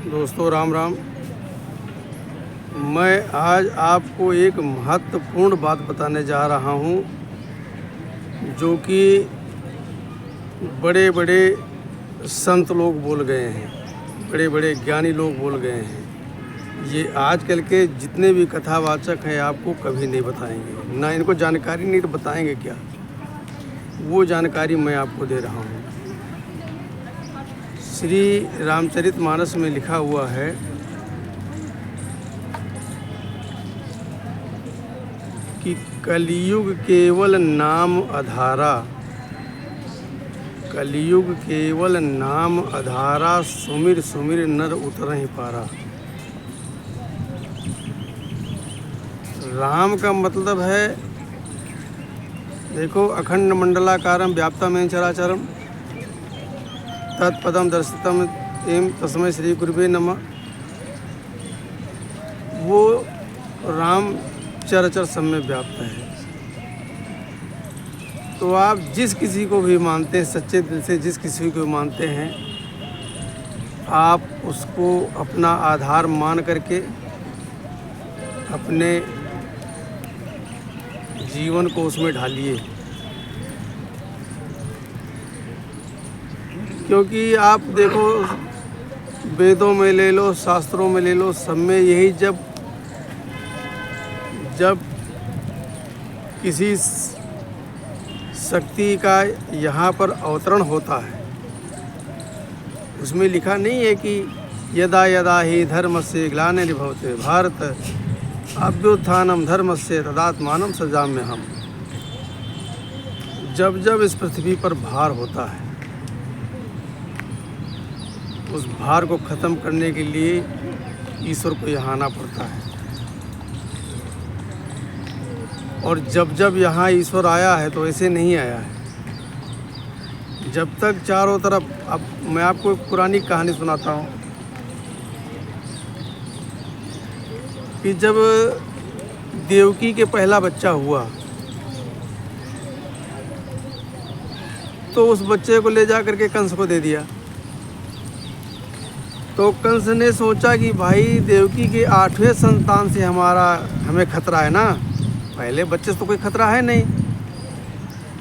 दोस्तों राम राम। मैं आज आपको एक महत्वपूर्ण बात बताने जा रहा हूँ, जो कि बड़े बड़े संत लोग बोल गए हैं, बड़े बड़े ज्ञानी लोग बोल गए हैं। ये आजकल के जितने भी कथावाचक हैं आपको कभी नहीं बताएंगे, ना इनको जानकारी नहीं तो बताएंगे क्या। वो जानकारी मैं आपको दे रहा हूँ। श्री रामचरितमानस में लिखा हुआ है कि कलयुग केवल नाम आधारा, कलयुग केवल नाम आधारा, सुमिर सुमिर नर उतर ही पारा। राम का मतलब है, देखो, अखंड मंडलाकारं व्याप्तमेन चराचरं तत्पदं दर्शितम् एम तस्मै श्री गुरुवे नमः। वो राम चराचर सब में व्याप्त है। तो आप जिस किसी को भी मानते हैं, सच्चे दिल से जिस किसी को मानते हैं, आप उसको अपना आधार मान करके अपने जीवन को उसमें ढालिए। क्योंकि आप देखो, वेदों में ले लो, शास्त्रों में ले लो, सब में यही जब किसी शक्ति का यहाँ पर अवतरण होता है, उसमें लिखा नहीं है कि यदा यदा ही धर्मस्य ग्लानिर्भवते भारत अभ्युत्थानम धर्मस्य तदात्मानं सृजाम्यहम्। जब जब इस पृथ्वी पर भार होता है, उस भार को ख़त्म करने के लिए ईश्वर को यहाँ आना पड़ता है। और जब जब यहाँ ईश्वर आया है तो ऐसे नहीं आया है। जब तक चारों तरफ, अब मैं आपको एक पुरानी कहानी सुनाता हूँ कि जब देवकी के पहला बच्चा हुआ तो उस बच्चे को ले जा करके कंस को दे दिया। तो कंस ने सोचा कि भाई देवकी के 8वें संतान से हमें खतरा है ना, पहले बच्चे से तो कोई खतरा है नहीं,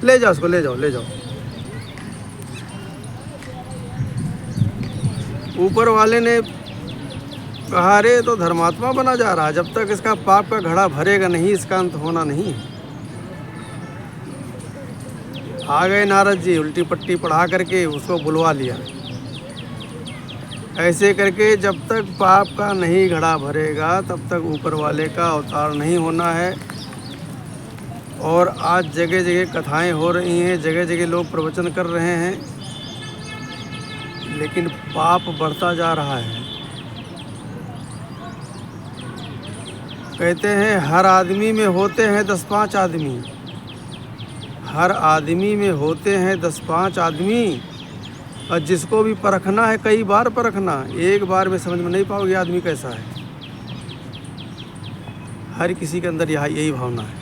ले जाओ उसको, ले जाओ ले जाओ। ऊपर वाले ने कहा, रे तो धर्मात्मा बना जा रहा है, जब तक इसका पाप का घड़ा भरेगा नहीं इसका अंत होना नहीं है। आ गए नारद जी, उल्टी पट्टी पढ़ा करके उसको बुलवा लिया। ऐसे करके जब तक पाप का नहीं घड़ा भरेगा तब तक ऊपर वाले का अवतार नहीं होना है। और आज जगह जगह कथाएं हो रही हैं, जगह जगह लोग प्रवचन कर रहे हैं, लेकिन पाप बढ़ता जा रहा है। कहते हैं हर आदमी में होते हैं 10-5 आदमी, हर आदमी में होते हैं 10-5 आदमी। और जिसको भी परखना है कई बार परखना, एक बार में समझ में नहीं पाओगे आदमी कैसा है। हर किसी के अंदर यही भावना है।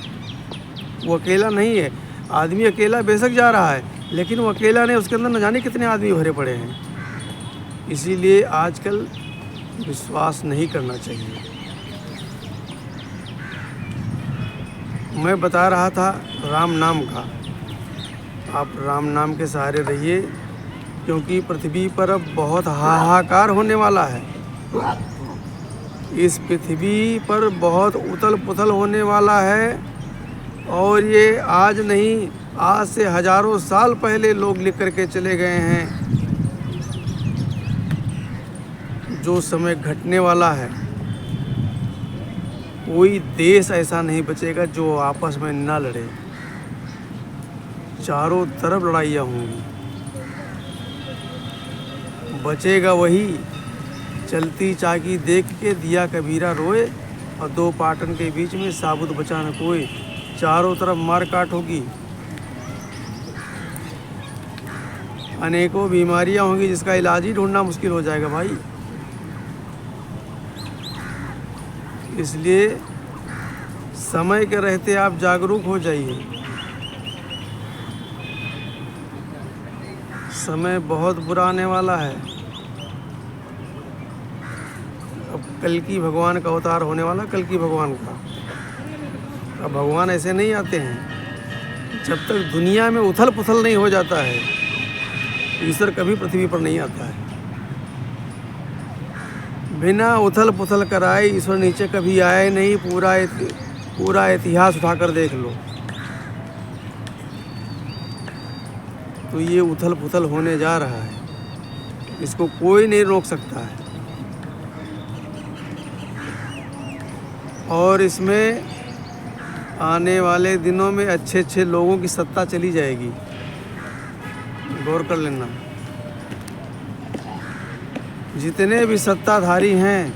वो अकेला नहीं है, आदमी अकेला बेशक जा रहा है, लेकिन वो अकेला नहीं, उसके अंदर न जाने कितने आदमी भरे पड़े हैं। इसीलिए आजकल विश्वास नहीं करना चाहिए। मैं बता रहा था राम नाम का, आप राम नाम के सहारे रहिए, क्योंकि पृथ्वी पर अब बहुत हाहाकार होने वाला है। इस पृथ्वी पर बहुत उथल पुथल होने वाला है। और ये आज नहीं, आज से हजारों साल पहले लोग लिख करके चले गए हैं, जो समय घटने वाला है। कोई देश ऐसा नहीं बचेगा जो आपस में ना लड़े, चारों तरफ लड़ाइयाँ होंगी। बचेगा वही चलती चाकी देख के दिया कबीरा रोए, और 2 पाटन के बीच में साबुत बचा न कोई। चारों तरफ मार काट होगी, अनेकों बीमारियां होंगी जिसका इलाज ही ढूंढना मुश्किल हो जाएगा भाई। इसलिए समय के रहते आप जागरूक हो जाइए। समय बहुत बुरा आने वाला है। अब कल्कि भगवान का अवतार होने वाला, कल्कि भगवान का। अब भगवान ऐसे नहीं आते हैं। जब तक दुनिया में उथल पुथल नहीं हो जाता है, ईश्वर कभी पृथ्वी पर नहीं आता है। बिना उथल पुथल कराए ईश्वर नीचे कभी आए नहीं। पूरा इतिहास उठाकर देख लो। तो ये उथल पुथल होने जा रहा है, इसको कोई नहीं रोक सकता है। और इसमें आने वाले दिनों में अच्छे अच्छे लोगों की सत्ता चली जाएगी, गौर कर लेना। जितने भी सत्ताधारी हैं,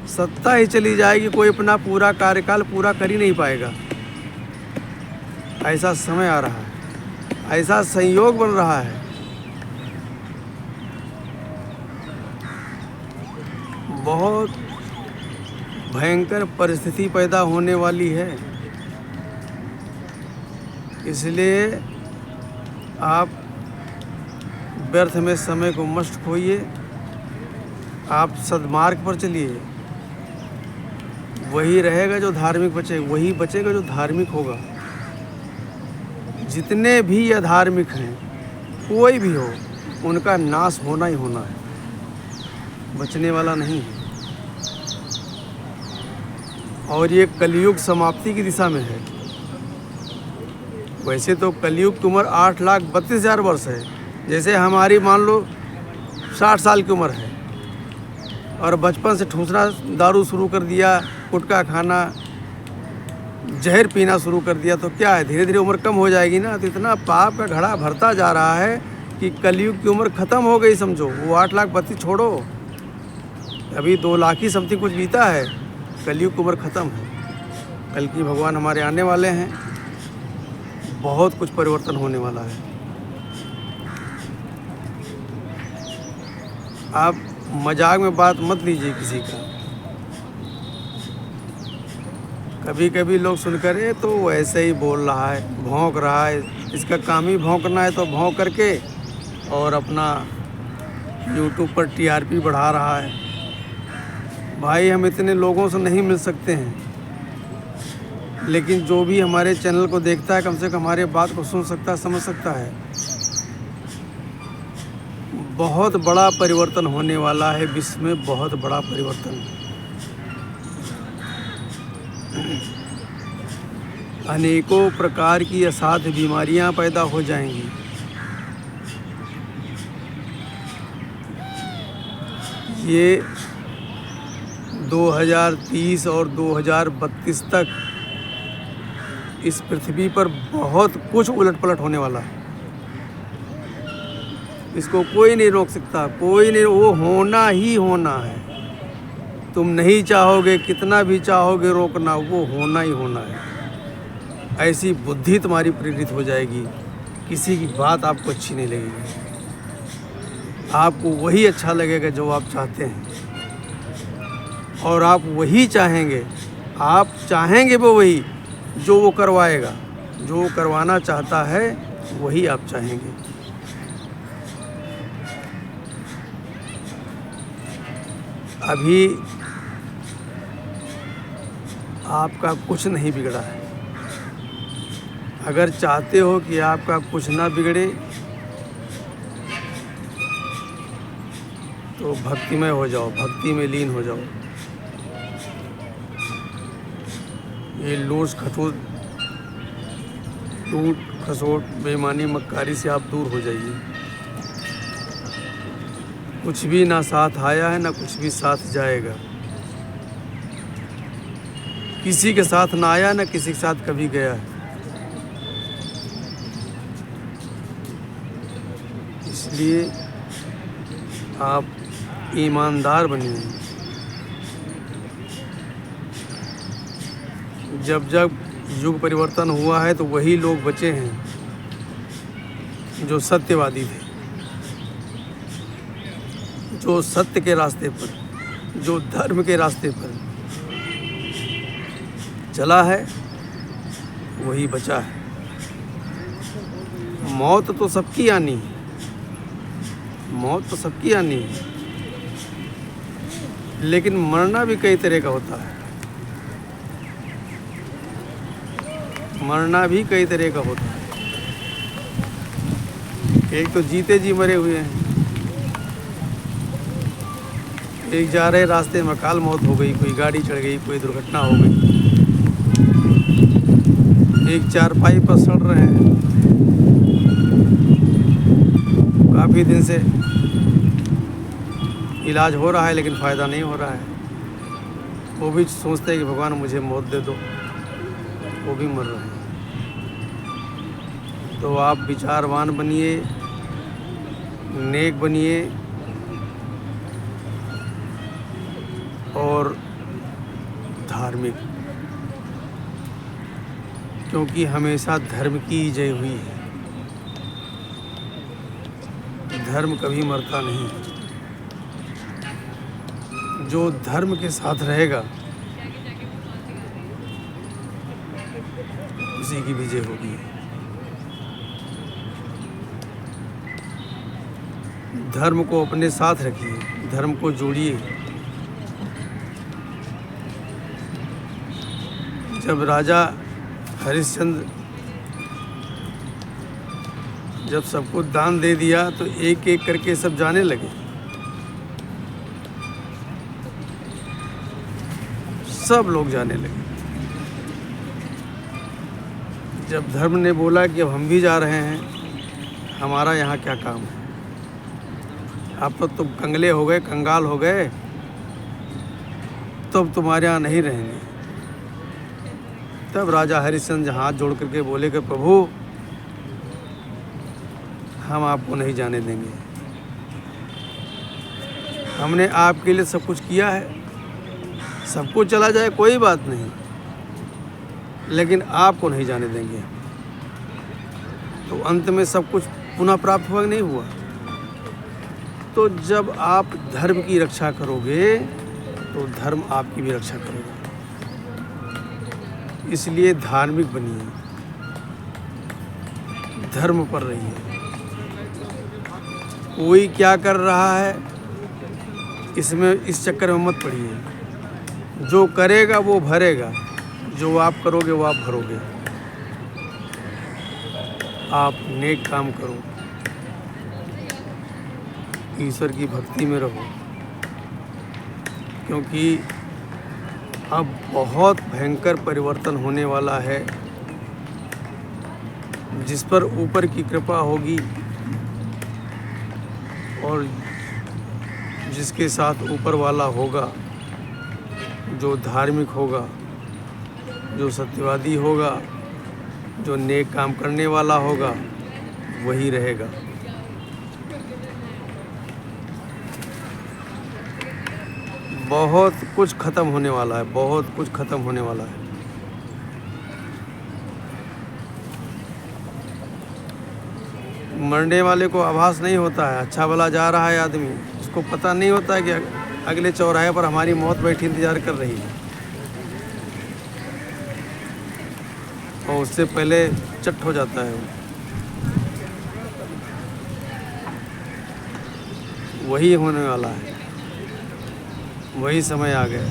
सत्ता ही चली जाएगी, कोई अपना पूरा कार्यकाल पूरा कर ही नहीं पाएगा। ऐसा समय आ रहा है, ऐसा संयोग बन रहा है। बहुत भयंकर परिस्थिति पैदा होने वाली है। इसलिए आप व्यर्थ में समय को मत खोइए, आप सद्मार्ग पर चलिए। वही रहेगा जो धार्मिक बचेगा, वही बचेगा जो धार्मिक होगा। जितने भी अधार्मिक हैं, कोई भी हो, उनका नाश होना ही होना है, बचने वाला नहीं है। और ये कलयुग समाप्ति की दिशा में है। वैसे तो कलयुग की उम्र 8,32,000 वर्ष है। जैसे हमारी मान लो 60 साल की उम्र है और बचपन से ठूसना दारू शुरू कर दिया, गुटखा खाना, जहर पीना शुरू कर दिया, तो क्या है, धीरे धीरे उम्र कम हो जाएगी ना। तो इतना पाप का घड़ा भरता जा रहा है कि कलयुग की उम्र ख़त्म हो गई समझो। वो 8,32,000 छोड़ो, अभी 2 लाख ही समथिंग कुछ बीता है, कलयुग की उम्र ख़त्म है। कल्कि भगवान हमारे आने वाले हैं, बहुत कुछ परिवर्तन होने वाला है। आप मजाक में बात मत लीजिए किसी का। कभी कभी लोग सुनकर ये तो ऐसे ही बोल रहा है, भौंक रहा है, इसका काम ही भौंकना है, तो भौंक करके और अपना YouTube पर TRP बढ़ा रहा है। भाई हम इतने लोगों से नहीं मिल सकते हैं, लेकिन जो भी हमारे चैनल को देखता है कम से कम हमारे बात को सुन सकता है, समझ सकता है। बहुत बड़ा परिवर्तन होने वाला है विश्व में, बहुत बड़ा परिवर्तन। अनेकों प्रकार की असाध्य बीमारियां पैदा हो जाएंगी। ये 2030 और 2032 तक इस पृथ्वी पर बहुत कुछ उलट पलट होने वाला है। इसको कोई नहीं रोक सकता, कोई नहीं, वो होना ही होना है। तुम नहीं चाहोगे, कितना भी चाहोगे रोकना, वो होना ही होना है। ऐसी बुद्धि तुम्हारी प्रेरित हो जाएगी, किसी की बात आपको अच्छी नहीं लगेगी। आपको वही अच्छा लगेगा जो आप चाहते हैं, और आप वही चाहेंगे। आप चाहेंगे वो वही जो वो करवाएगा, जो वो करवाना चाहता है वही आप चाहेंगे। अभी आपका कुछ नहीं बिगड़ा है। अगर चाहते हो कि आपका कुछ ना बिगड़े तो भक्तिमय हो जाओ, भक्ति में लीन हो जाओ। ये लूट खसोट बेईमानी मक्कारी से आप दूर हो जाइए। कुछ भी ना साथ आया है, ना कुछ भी साथ जाएगा। किसी के साथ ना आया, ना किसी के साथ कभी गया है। इसलिए आप ईमानदार बनिए। जब जब युग परिवर्तन हुआ है तो वही लोग बचे हैं जो सत्यवादी थे, जो सत्य के रास्ते पर, जो धर्म के रास्ते पर चला है, वही बचा है। मौत तो सबकी आनी है, मौत तो सबकी आनी है, लेकिन मरना भी कई तरह का होता है। मरना भी कई तरह का होता है। एक तो जीते जी मरे हुए हैं, एक जा रहे रास्ते में अकाल मौत हो गई, कोई गाड़ी चढ़ गई, कोई दुर्घटना हो गई, एक चारपाई पर सड़ रहे हैं, काफ़ी दिन से इलाज हो रहा है लेकिन फ़ायदा नहीं हो रहा है। वो भी सोचते हैं कि भगवान मुझे मौत दे दो, वो भी मर रहे हैं। तो आप विचारवान बनिए, नेक बनिए और धार्मिक, क्योंकि हमेशा धर्म की जय हुई है। धर्म कभी मरता नहीं। जो धर्म के साथ रहेगा उसी की विजय होगी। धर्म को अपने साथ रखिए, धर्म को जोड़िए। जब राजा हरिश्चंद्र जब सबको दान दे दिया तो एक एक करके सब जाने लगे। सब लोग जाने लगे। जब धर्म ने बोला कि अब हम भी जा रहे हैं, हमारा यहाँ क्या काम है, अब तो तुम कंगले हो गए, कंगाल हो गए, तो अब तुम्हारे यहाँ नहीं रहेंगे। तब राजा हरिश्चंद्र हाथ जोड़ करके बोले कि प्रभु, हम आपको नहीं जाने देंगे। हमने आपके लिए सब कुछ किया है, सब कुछ चला जाए कोई बात नहीं, लेकिन आपको नहीं जाने देंगे। तो अंत में सब कुछ पुनः प्राप्त हुआ नहीं हुआ। तो जब आप धर्म की रक्षा करोगे तो धर्म आपकी भी रक्षा करेगा। इसलिए धार्मिक बनिए, धर्म पर रहिए। कोई क्या कर रहा है इसमें इस चक्कर में मत पड़िए। जो करेगा वो भरेगा, जो आप करोगे वो आप भरोगे। आप नेक काम करो, ईश्वर की भक्ति में रहो, क्योंकि अब बहुत भयंकर परिवर्तन होने वाला है। जिस पर ऊपर की कृपा होगी और जिसके साथ ऊपर वाला होगा, जो धार्मिक होगा, जो सत्यवादी होगा, जो नेक काम करने वाला होगा, वही रहेगा। बहुत कुछ ख़त्म होने वाला है, बहुत कुछ ख़त्म होने वाला है। मरने वाले को आभास नहीं होता है। अच्छा भला जा रहा है आदमी, उसको पता नहीं होता है कि अगले चौराहे पर हमारी मौत बैठी इंतज़ार कर रही है, और उससे पहले चट हो जाता है। वही होने वाला है, वही समय आ गया।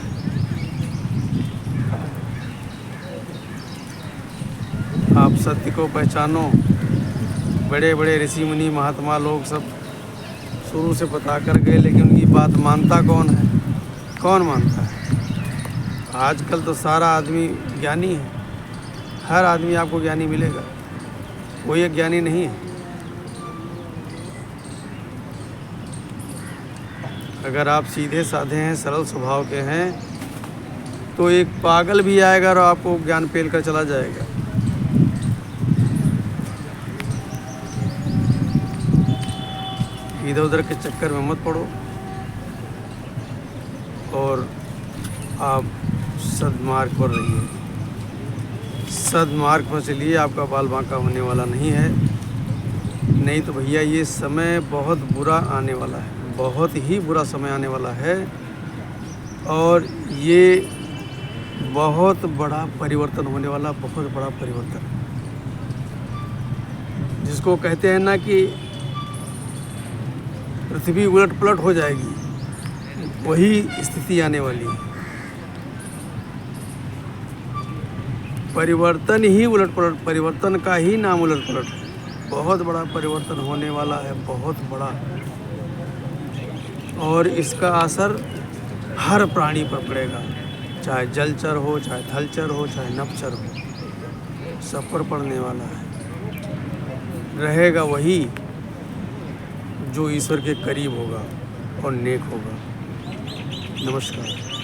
आप सत्य को पहचानो। बड़े बड़े ऋषि मुनि महात्मा लोग सब शुरू से बता कर गए, लेकिन उनकी बात मानता कौन है? कौन मानता है? आजकल तो सारा आदमी ज्ञानी है। हर आदमी आपको ज्ञानी मिलेगा, कोई एक ज्ञानी नहीं है। अगर आप सीधे साधे हैं, सरल स्वभाव के हैं, तो एक पागल भी आएगा और आपको ज्ञान पेल कर चला जाएगा। इधर उधर के चक्कर में मत पड़ो और आप सद्मार्ग पर रहिए। सद्मार्ग पर चलिए, आपका बाल बांका होने वाला नहीं है। नहीं तो भैया ये समय बहुत बुरा आने वाला है, बहुत ही बुरा समय आने वाला है, और ये बहुत बड़ा परिवर्तन होने वाला, बहुत बड़ा परिवर्तन, जिसको कहते हैं ना कि पृथ्वी उलट पलट हो जाएगी। वही स्थिति आने वाली है। परिवर्तन ही उलट-पलट, परिवर्तन का ही नाम उलट-पलट है। बहुत बड़ा परिवर्तन होने वाला है, बहुत बड़ा, और इसका असर हर प्राणी पर पड़ेगा, चाहे जलचर हो, चाहे थलचर हो, चाहे नभचर हो, सब पर पड़ने वाला है। रहेगा वही जो ईश्वर के करीब होगा और नेक होगा। नमस्कार।